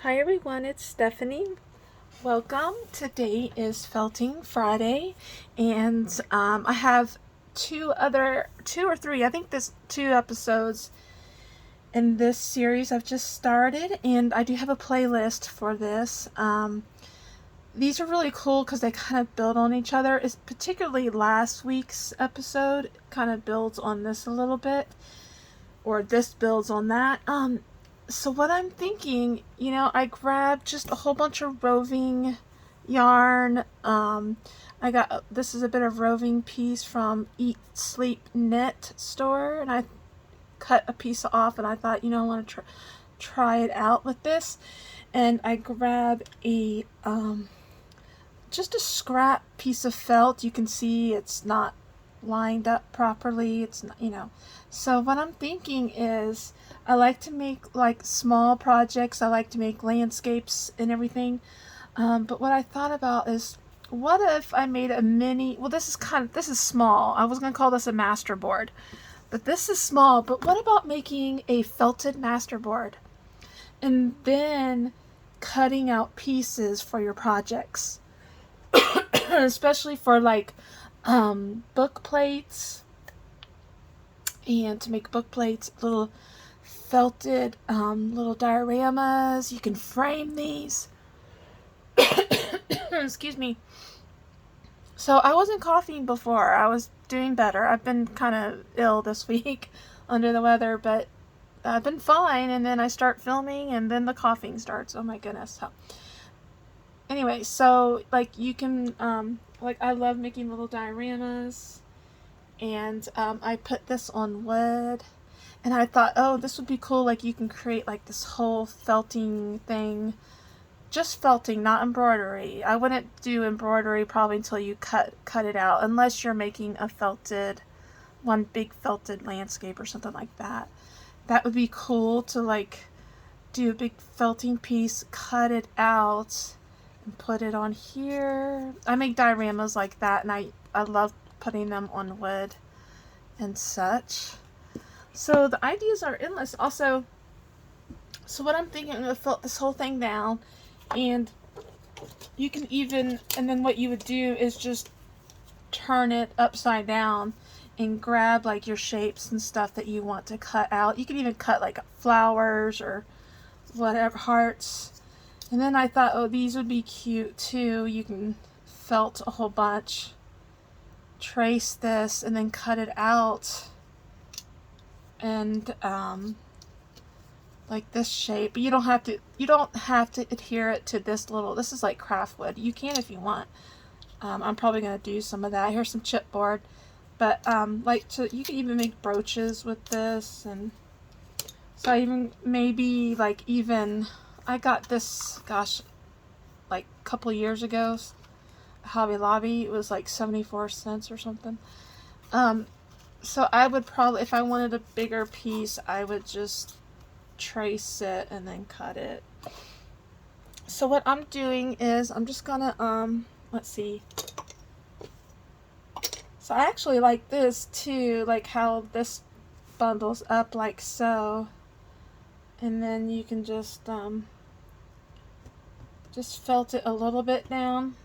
Hi everyone, it's Stephanie. Welcome. Today is Felting Friday, and I have two or three, I think there's 2 episodes in this series I've just started, and I do have a playlist for this. These are really cool because they kind of build on each other. It's particularly last week's episode kind of builds on this a little bit, or this builds on that. So what I'm thinking, I grabbed just a whole bunch of roving yarn. I got, this is a bit of roving piece from Eat Sleep Knit store, and I cut a piece off, and I thought, I want to try it out with this. And I grabbed a just a scrap piece of felt. You can see it's not lined up properly. It's not. So what I'm thinking is I like to make like small projects. I like to make landscapes and everything. But what I thought about is, what if I made a mini, well, this is small. I was going to call this a master board, but this is small. But what about making a felted master board and then cutting out pieces for your projects? Especially for like book plates, and to make book plates, little felted little dioramas. You can frame these. Excuse me. So I wasn't coughing before. I was doing better. I've been kind of ill this week, under the weather, but I've been fine. And then I start filming, and then the coughing starts. Oh my goodness. So anyway, so like you can like I love making little dioramas, and I put this on wood, and I thought, oh, this would be cool. Like you can create like this whole felting thing, just felting, not embroidery. I wouldn't do embroidery probably until you cut it out, unless you're making a one big felted landscape or something like that. That would be cool to like do a big felting piece, cut it out, and put it on here. I make dioramas like that, and I love putting them on wood and such. So the ideas are endless. Also, so what I'm thinking, I'm going to felt this whole thing down, and you can even, and then what you would do is just turn it upside down and grab like your shapes and stuff that you want to cut out. You can even cut like flowers or whatever, hearts. And then I thought, oh, these would be cute too. You can felt a whole bunch, trace this, and then cut it out, and like this shape. But you don't have to adhere it to this little. This is like craft wood. You can if you want. I'm probably gonna do some of that. Here's some chipboard, but you can even make brooches with this, and so I even maybe like even. I got this, gosh, like a couple years ago, Hobby Lobby. It was like 74 cents or something. So I would probably, if I wanted a bigger piece, I would just trace it and then cut it. So what I'm doing is I'm just gonna, let's see. So I actually like this too, like how this bundles up like so. And then you can just felt it a little bit down.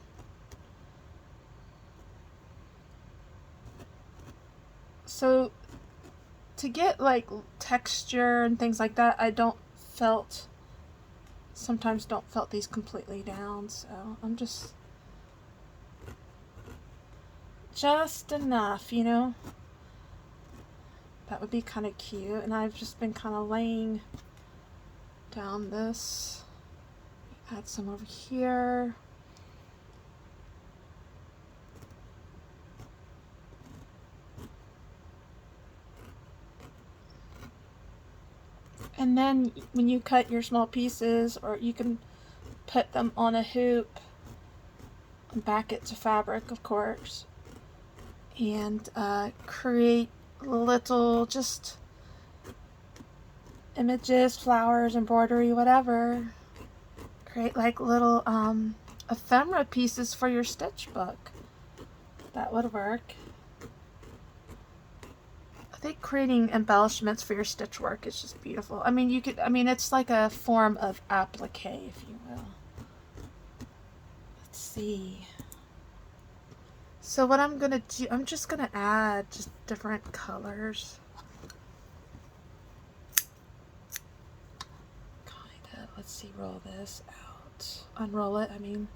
So to get like texture and things like that, I sometimes don't felt these completely down. So I'm just enough, That would be kind of cute. And I've just been kind of laying down this. Add some over here. And then when you cut your small pieces, or you can put them on a hoop and back it to fabric, of course, and create little just images, flowers, embroidery, whatever. Create like little ephemera pieces for your stitch book. That would work. I think creating embellishments for your stitch work is just beautiful. I mean, it's like a form of applique, if you will. Let's see. So what I'm gonna do, I'm just gonna add just different colors. Kind of, let's see, roll this out. Unroll it, I mean.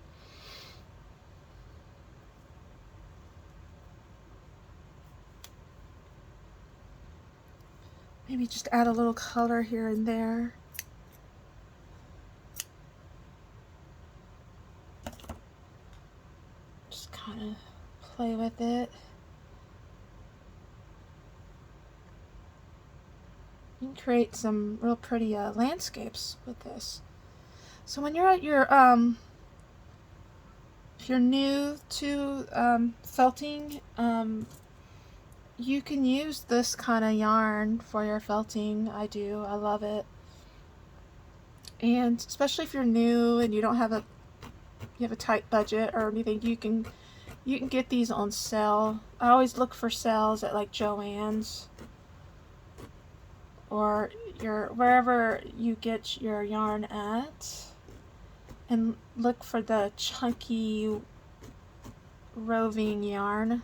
Maybe just add a little color here and there. Just kind of play with it. You can create some real pretty landscapes with this. So when you're at your, if you're new to felting, you can use this kind of yarn for your felting. I do. I love it. And especially if you're new and you don't have a tight budget or anything, you can get these on sale. I always look for sales at like Joann's or wherever you get your yarn at, and look for the chunky roving yarn.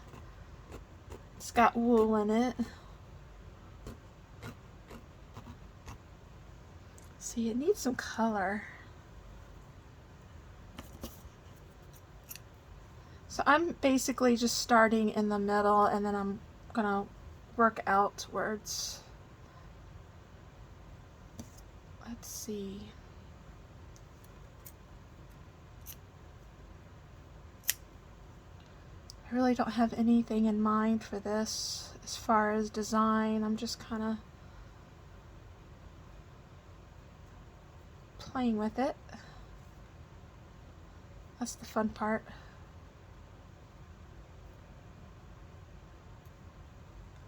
It's got wool in it. See, it needs some color. So I'm basically just starting in the middle and then I'm gonna work outwards. Let's see. I really don't have anything in mind for this as far as design. I'm just kind of playing with it. That's the fun part.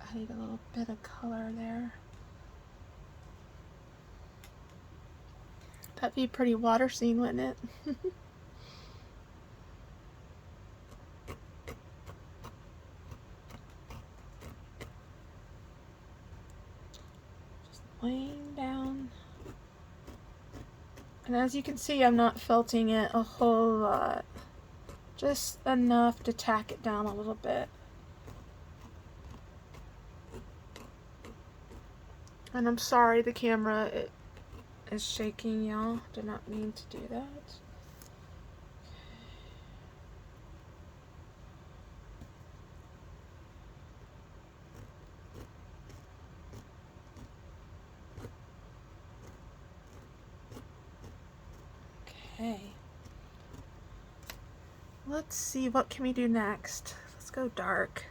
Added a little bit of color there. That'd be a pretty water scene, wouldn't it? Just laying down. And as you can see, I'm not felting it a whole lot. Just enough to tack it down a little bit. And I'm sorry the camera is shaking, y'all. Did not mean to do that. Okay. Let's see, what can we do next? Let's go dark.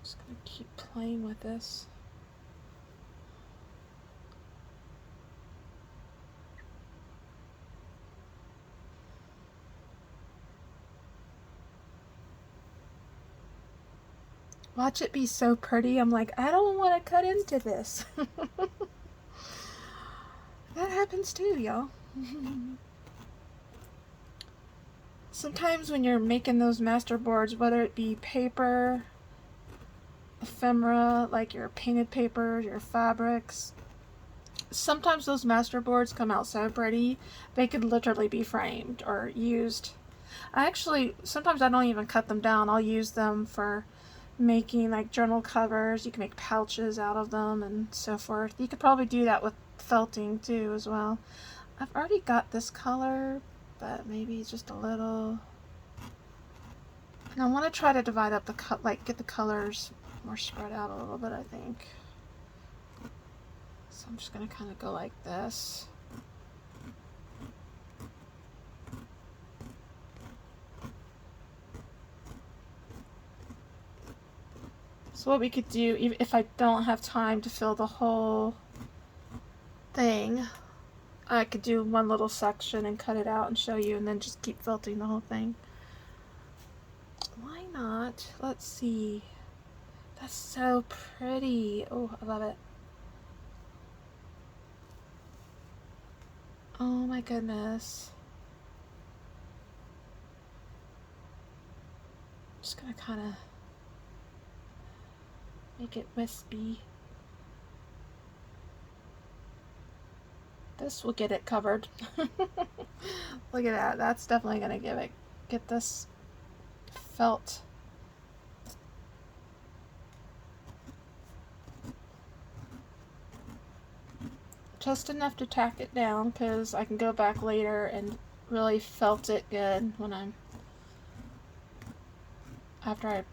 Just gonna keep playing with this. Watch it be so pretty. I'm like, I don't want to cut into this. That happens too, y'all. Sometimes when you're making those master boards, whether it be paper, ephemera, like your painted paper, your fabrics, sometimes those master boards come out so pretty, they could literally be framed or used. Sometimes I don't even cut them down. I'll use them for making like journal covers. You can make pouches out of them and so forth. You could probably do that with felting too as well. I've already got this color, but maybe just a little. And I want to try to divide up the get the colors more spread out a little bit, I think. So I'm just going to kind of go like this. So what we could do, even if I don't have time to fill the whole thing, I could do one little section and cut it out and show you, and then just keep felting the whole thing. Why not? Let's see. That's so pretty. Oh, I love it. Oh my goodness. just gonna kind of make it wispy. This will get it covered. Look at that. That's definitely gonna get this felt. Just enough to tack it down, because I can go back later and really felt it good when after I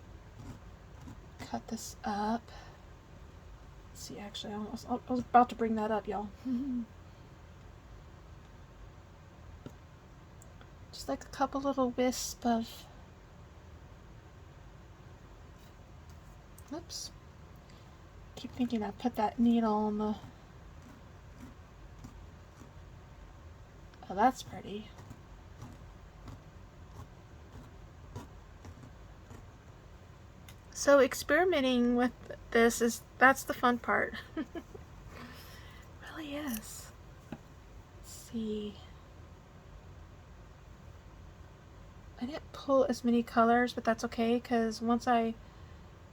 cut this up. Let's see, actually, I was about to bring that up, y'all. Just like a couple little wisps of, oops, keep thinking I put that needle on the, oh, that's pretty. So experimenting with this that's the fun part. It really is. Let's see. I didn't pull as many colors, but that's okay, because once I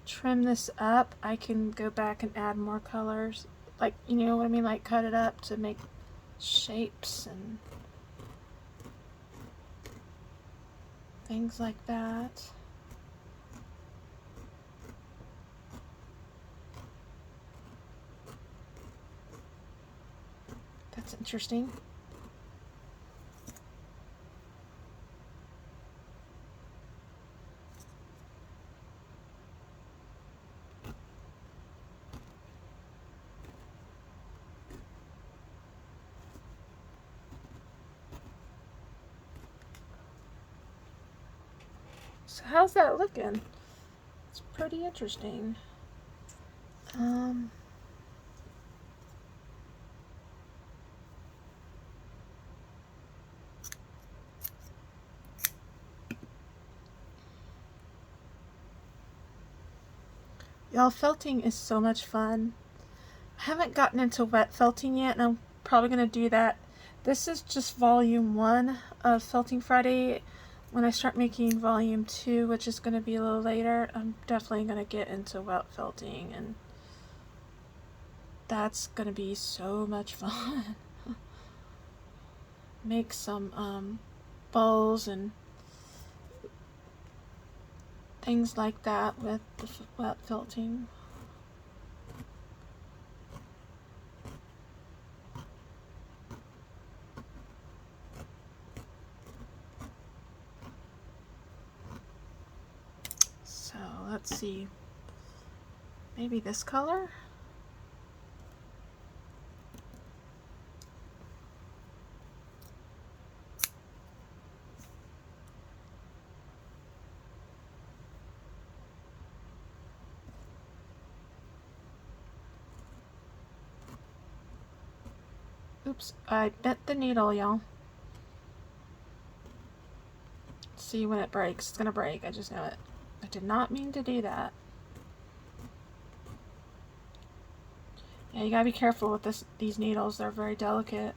trim this up, I can go back and add more colors. Like, you know what I mean? Like, cut it up to make shapes and things like that. That's interesting. So how's that looking? It's pretty interesting. Y'all, felting is so much fun. I haven't gotten into wet felting yet, and I'm probably going to do that. This is just volume 1 of Felting Friday. When I start making volume 2, which is going to be a little later, I'm definitely going to get into wet felting, and that's going to be so much fun. Make some bowls and things like that with the wet felting. So let's see, maybe this color? Oops, I bent the needle, y'all. See when it breaks. It's gonna break, I just know it. I did not mean to do that. Yeah, you gotta be careful with these needles. They're very delicate.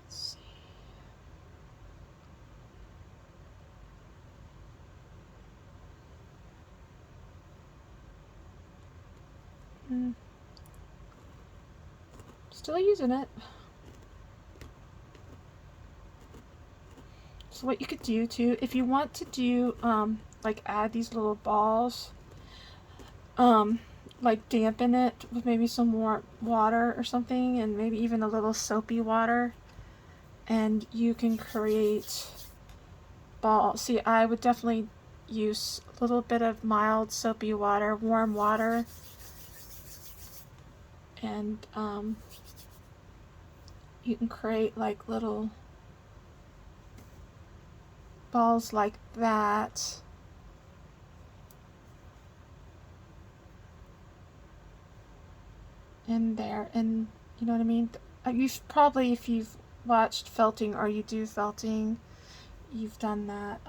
Let's see. Still using it. So what you could do too, if you want to do like add these little balls, like dampen it with maybe some more water or something, and maybe even a little soapy water, and you can create balls. See, I would definitely use a little bit of mild soapy water, warm water, and you can create like little balls like that. In there, and you know what I mean? You've probably, if you've watched felting or you do felting, you've done that.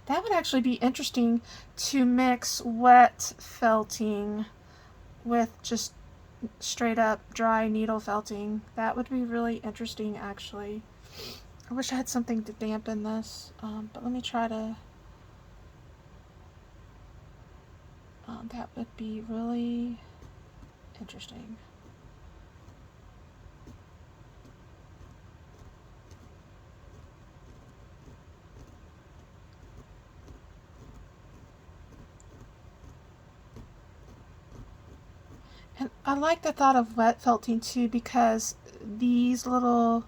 That would actually be interesting to mix wet felting with just straight up dry needle felting. That would be really interesting, actually. I wish I had something to dampen this, but let me try to. That would be really interesting. And I like the thought of wet felting too, because these little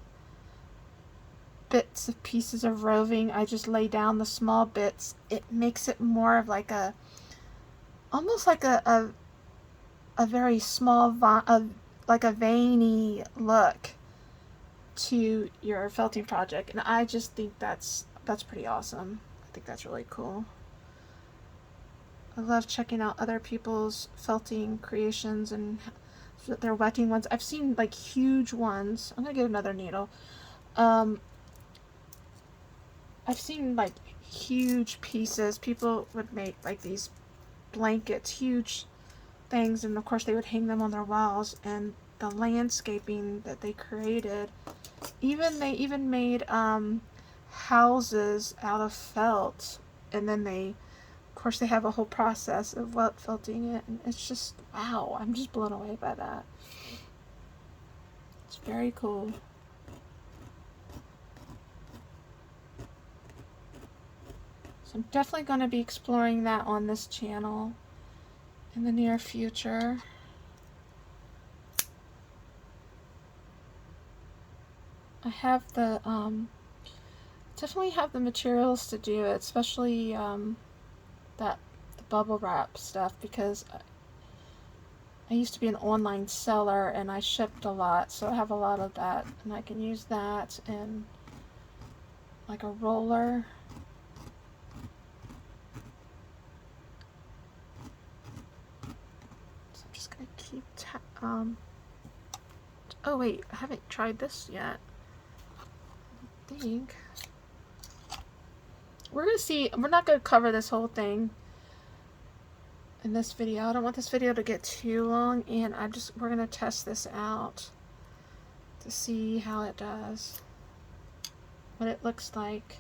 bits of pieces of roving, I just lay down the small bits. It makes it more of like a, almost like a very small, like a veiny look to your felting project. And I just think that's pretty awesome. I think that's really cool. I love checking out other people's felting creations and their wetting ones. I've seen like huge ones. I'm gonna get another needle. I've seen like huge pieces. People would make like these blankets, huge things, and of course they would hang them on their walls. And the landscaping that they created, they even made houses out of felt, and then they, of course, they have a whole process of wet felting it, and it's just, wow, I'm just blown away by that. It's very cool. So I'm definitely going to be exploring that on this channel in the near future. I have the, definitely have the materials to do it, especially the bubble wrap stuff, because I used to be an online seller and I shipped a lot, so I have a lot of that, and I can use that and like a roller. So I'm just gonna keep oh wait, I haven't tried this yet. I think we're gonna see. We're not gonna cover this whole thing in this video. I don't want this video to get too long, and we're gonna test this out to see how it does, what it looks like.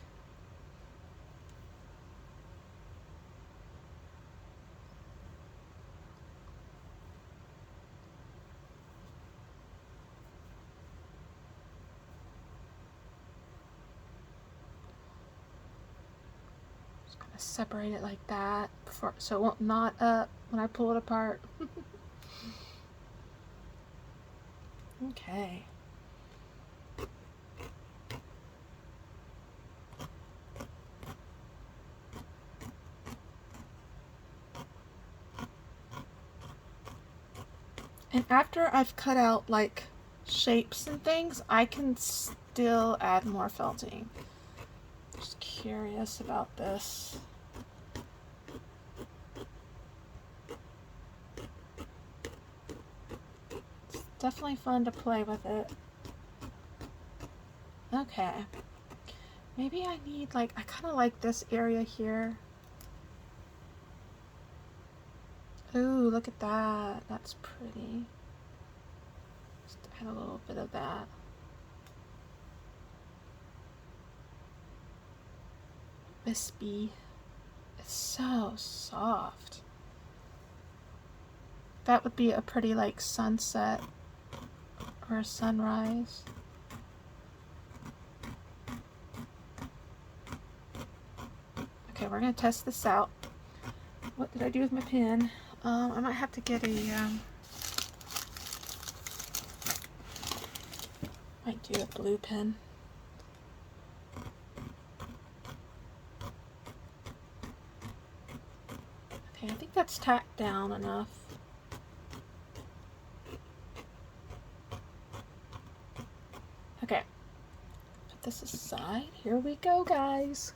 Separate it like that so it won't knot up when I pull it apart. Okay. And after I've cut out like shapes and things, I can still add more felting. Just curious about this. It's definitely fun to play with it. Okay. Maybe I need I kind of like this area here. Ooh, look at that. That's pretty. Just add a little bit of that. Wispy. It's so soft. That would be a pretty sunset or a sunrise. Okay, we're gonna test this out. What did I do with my pen? I might have to get might do a blue pen. Okay, I think that's tacked down enough. Okay, put this aside. Here we go, guys.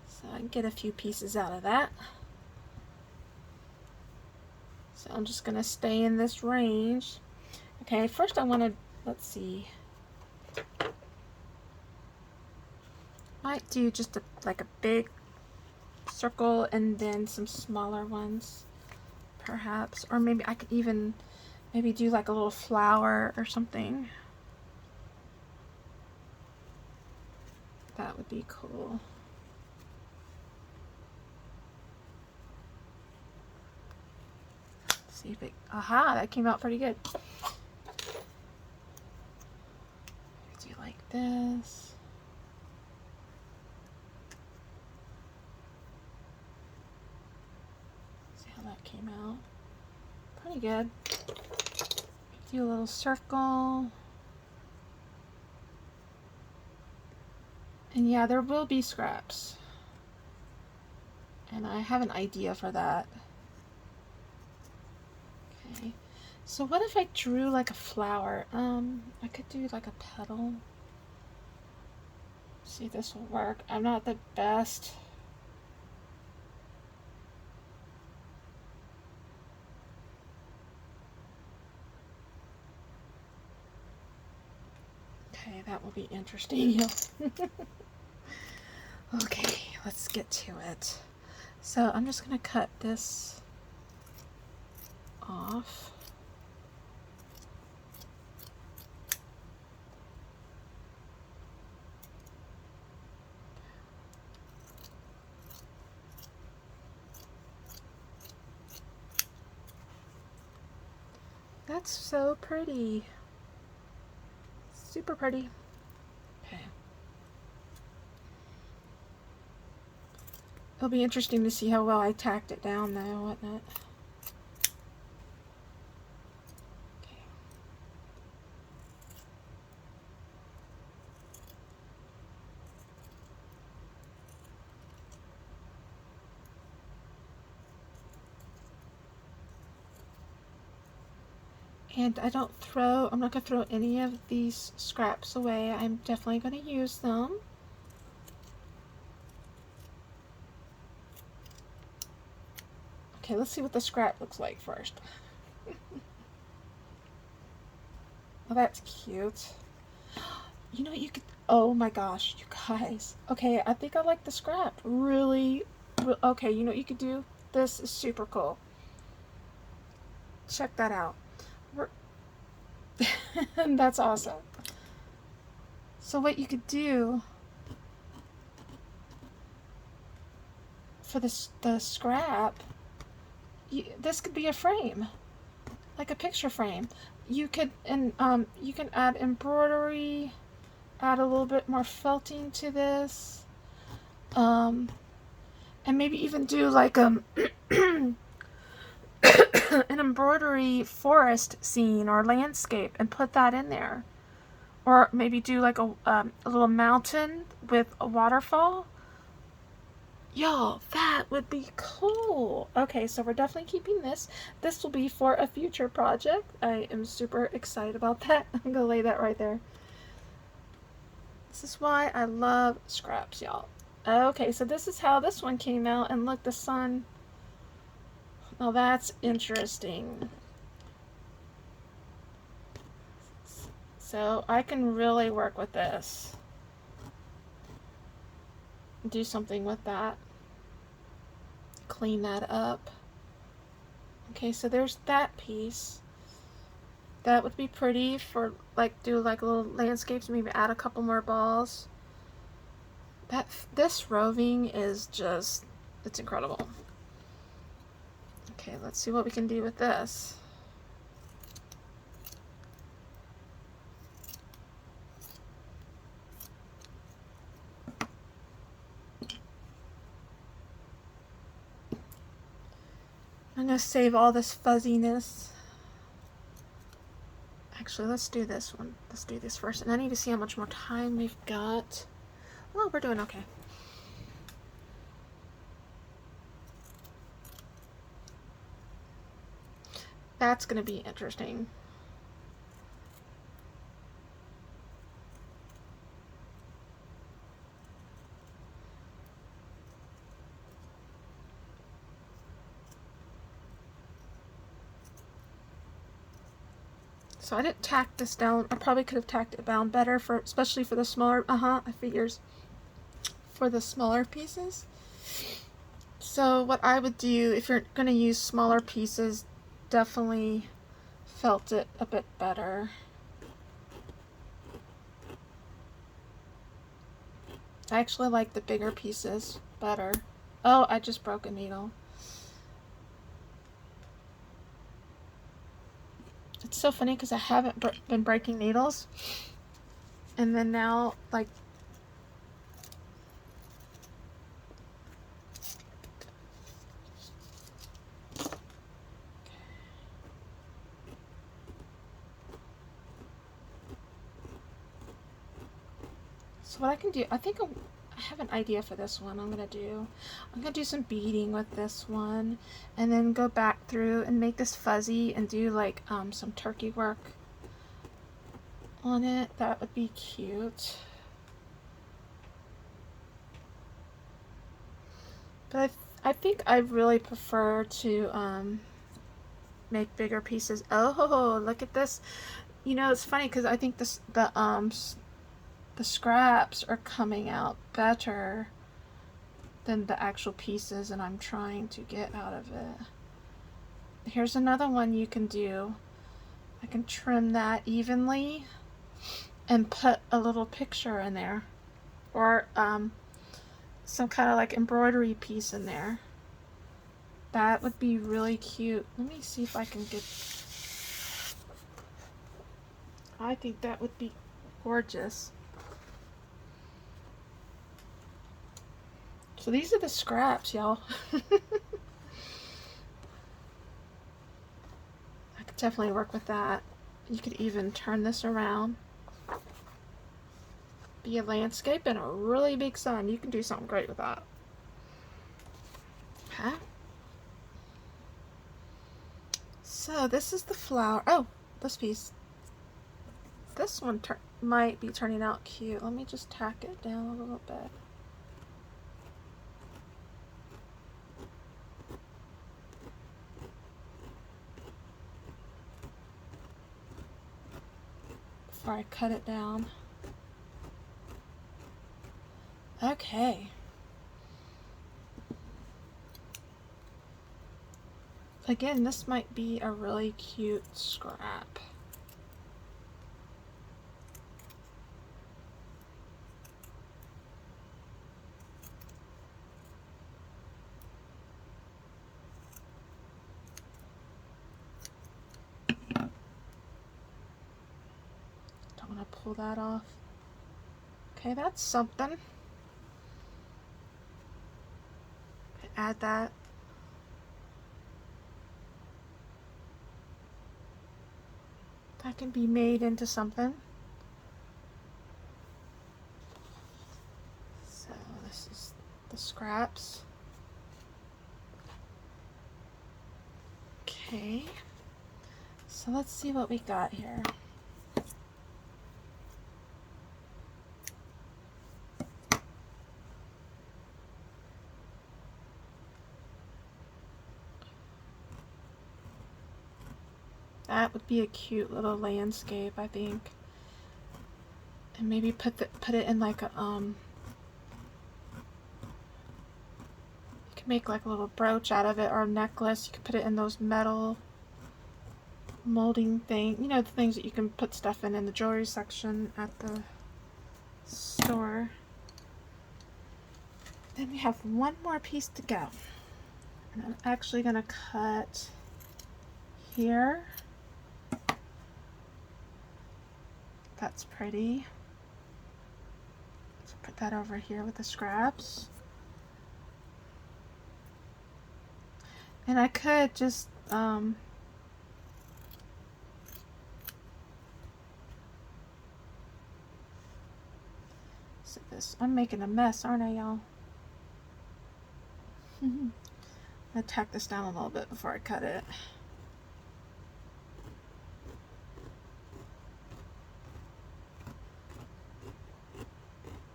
So I can get a few pieces out of that. So I'm just gonna stay in this range. Okay, first I want to, let's see. Might do just a big circle and then some smaller ones, perhaps. Or maybe I could even maybe do like a little flower or something. That would be cool. Let's see if it, aha, that came out pretty good. Do like this. See how that came out. Pretty good. Do a little circle. And yeah, there will be scraps. And I have an idea for that. Okay. So what if I drew like a flower? I could do like a petal. See if this will work. I'm not the best. Okay, that will be interesting. Okay, let's get to it. So I'm just gonna cut this off. That's so pretty. Super pretty. Okay. It'll be interesting to see how well I tacked it down though, whatnot. Okay. And I'm not going to throw any of these scraps away. I'm definitely going to use them. Okay, let's see what the scrap looks like first. Oh, that's cute. You know what you could, oh my gosh, you guys. Okay, I think I like the scrap. Really, okay, you know what you could do? This is super cool. Check that out. That's awesome. So what you could do for the scrap, this could be a frame, like a picture frame. You could, and you can add embroidery, add a little bit more felting to this, and maybe even do like an embroidery forest scene or landscape and put that in there. Or maybe do like a little mountain with a waterfall. Y'all, that would be cool. Okay, so we're definitely keeping this. This will be for a future project. I am super excited about that. I'm gonna lay that right there. This is why I love scraps, y'all. Okay, so this is how this one came out, and look, the sun. Now that's interesting. So I can really work with this. Do something with that. Clean that up. Okay, so there's that piece. That would be pretty for like do like little landscapes, maybe add a couple more balls. This roving is just, it's incredible. Okay, let's see what we can do with this. I'm going to save all this fuzziness. Actually, let's do this one. Let's do this first. And I need to see how much more time we've got. Well, we're doing okay. That's going to be interesting. So I didn't tack this down. I probably could have tacked it down better, for especially for the smaller, I figures, for the smaller pieces. So what I would do, if you're going to use smaller pieces, definitely felt it a bit better. I actually like the bigger pieces better. Oh, I just broke a needle. It's so funny because I haven't been breaking needles. And then now, like, so what I can do, I think I have an idea for this one. I'm gonna do some beading with this one, and then go back through and make this fuzzy and do like some turkey work on it. That would be cute. But I think I really prefer to make bigger pieces. Oh, look at this. You know, it's funny because I think the scraps are coming out better than the actual pieces and I'm trying to get out of it. Here's another one you can do. I can trim that evenly and put a little picture in there, or some kind of like embroidery piece in there. That would be really cute. Let me see if I can get... I think that would be gorgeous. So these are the scraps, y'all. I could definitely work with that. You could even turn this around. Be a landscape and a really big sun. You can do something great with that. Okay. So this is the flower. Oh, this piece. This one might be turning out cute. Let me just tack it down a little bit. Before I cut it down. Okay. Again, this might be a really cute scrap. Don't want to pull that off. Okay, that's something. Add that. That can be made into something. So this is the scraps. Okay. So let's see what we got here. That would be a cute little landscape, I think. And maybe put it in like a you can make like a little brooch out of it, or a necklace. You could put it in those metal molding thing, you know, the things that you can put stuff in the jewelry section at the store. Then we have one more piece to go. And I'm actually gonna cut here. That's pretty. So put that over here with the scraps. And I could just so this, I'm making a mess, aren't I, y'all? I'm gonna tack this down a little bit before I cut it.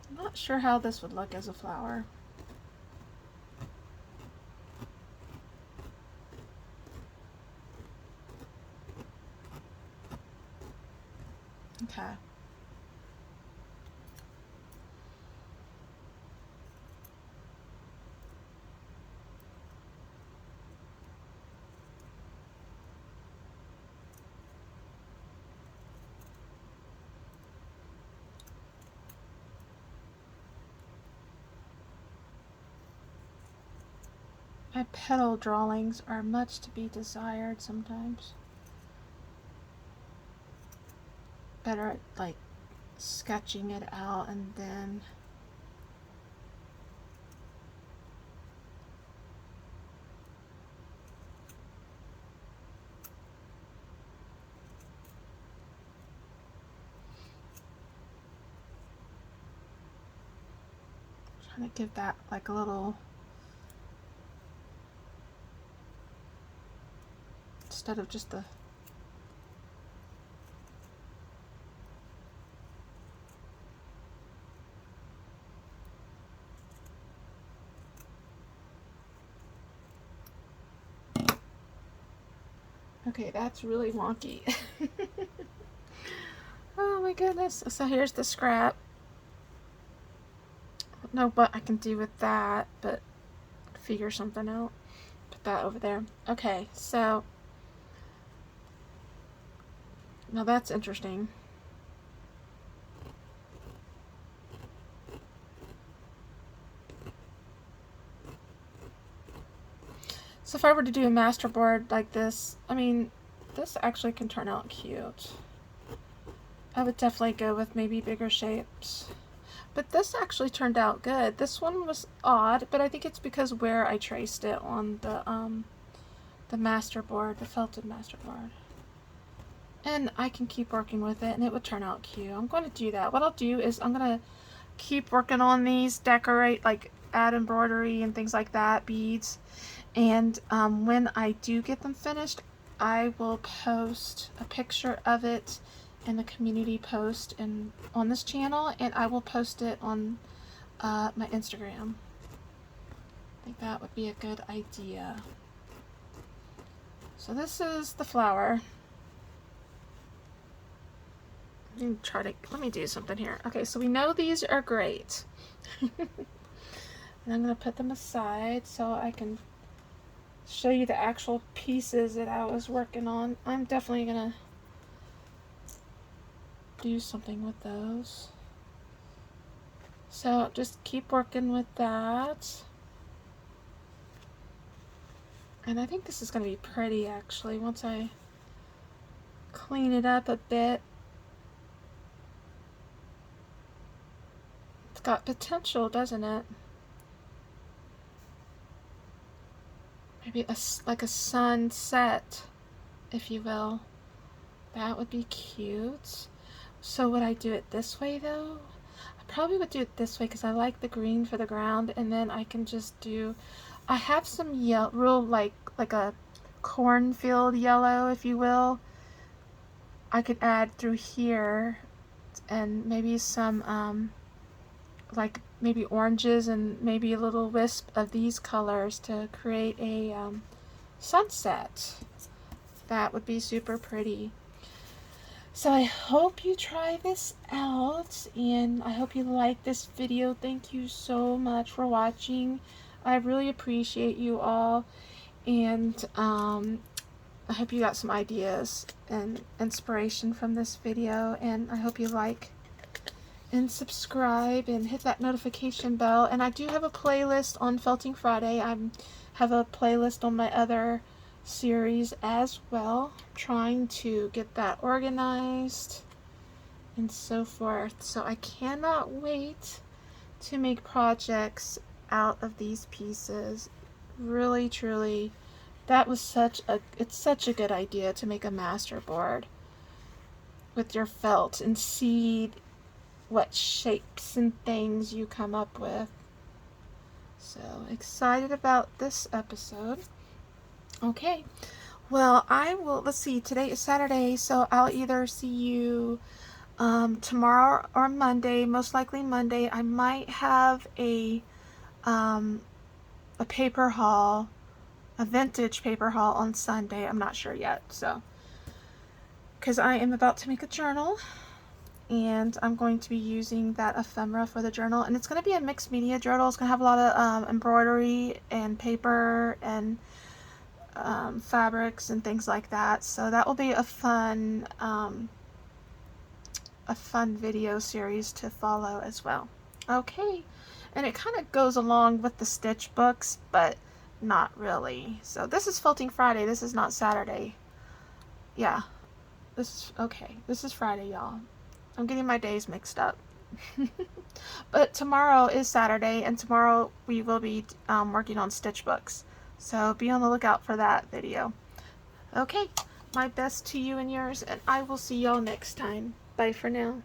I'm not sure how this would look as a flower. Okay. My petal drawings are much to be desired sometimes. Better at like sketching it out and then trying to give that like a little, instead of just the okay, that's really wonky. Oh my goodness. So here's the scrap. I don't know what I can do with that, but figure something out. Put that over there. Okay, so now that's interesting. So if I were to do a masterboard like this, I mean, this actually can turn out cute. I would definitely go with maybe bigger shapes. But this actually turned out good. This one was odd, but I think it's because where I traced it on the masterboard, the felted masterboard. And I can keep working with it and it would turn out cute. I'm going to do that. What I'll do is I'm going to keep working on these, decorate, like add embroidery and things like that, beads. And when I do get them finished, I will post a picture of it in the community post and on this channel, and I will post it on my Instagram. I think that would be a good idea. So this is the flower. Let me do something here. Okay, so we know these are great. And I'm going to put them aside so I can show you the actual pieces that I was working on. I'm definitely gonna do something with those. So just keep working with that. And I think this is gonna be pretty actually once I clean it up a bit. It's got potential, doesn't it? Maybe like a sunset, if you will. That would be cute. So would I do it this way though? I probably would do it this way because I like the green for the ground, and then I can just do, I have some yellow, real like a cornfield yellow, if you will. I could add through here, and maybe some like maybe oranges and maybe a little wisp of these colors to create a sunset. That would be super pretty. So I hope you try this out, and I hope you like this video. Thank you so much for watching. I really appreciate you all, and I hope you got some ideas and inspiration from this video, and I hope you like and subscribe and hit that notification bell. And I do have a playlist on Felting Friday. I have a playlist on my other series as well, trying to get that organized and so forth. So I cannot wait to make projects out of these pieces. Really, truly, that was it's such a good idea to make a master board with your felt and see what shapes and things you come up with. So excited about this episode. Okay, well, I will, let's see, today is Saturday, so I'll either see you tomorrow or Monday, most likely Monday. I might have a paper haul, a vintage paper haul on Sunday. I'm not sure yet, so, because I am about to make a journal, and I'm going to be using that ephemera for the journal, and it's going to be a mixed media journal. It's going to have a lot of embroidery and paper and fabrics and things like that. So that will be a fun video series to follow as well. Okay, and it kind of goes along with the stitch books, but not really. So this is Felting Friday. This is not Saturday. Yeah. This is, okay. This is Friday, y'all. I'm getting my days mixed up. But tomorrow is Saturday, and tomorrow we will be working on stitch books. So be on the lookout for that video. Okay. My best to you and yours, and I will see y'all next time. Bye for now.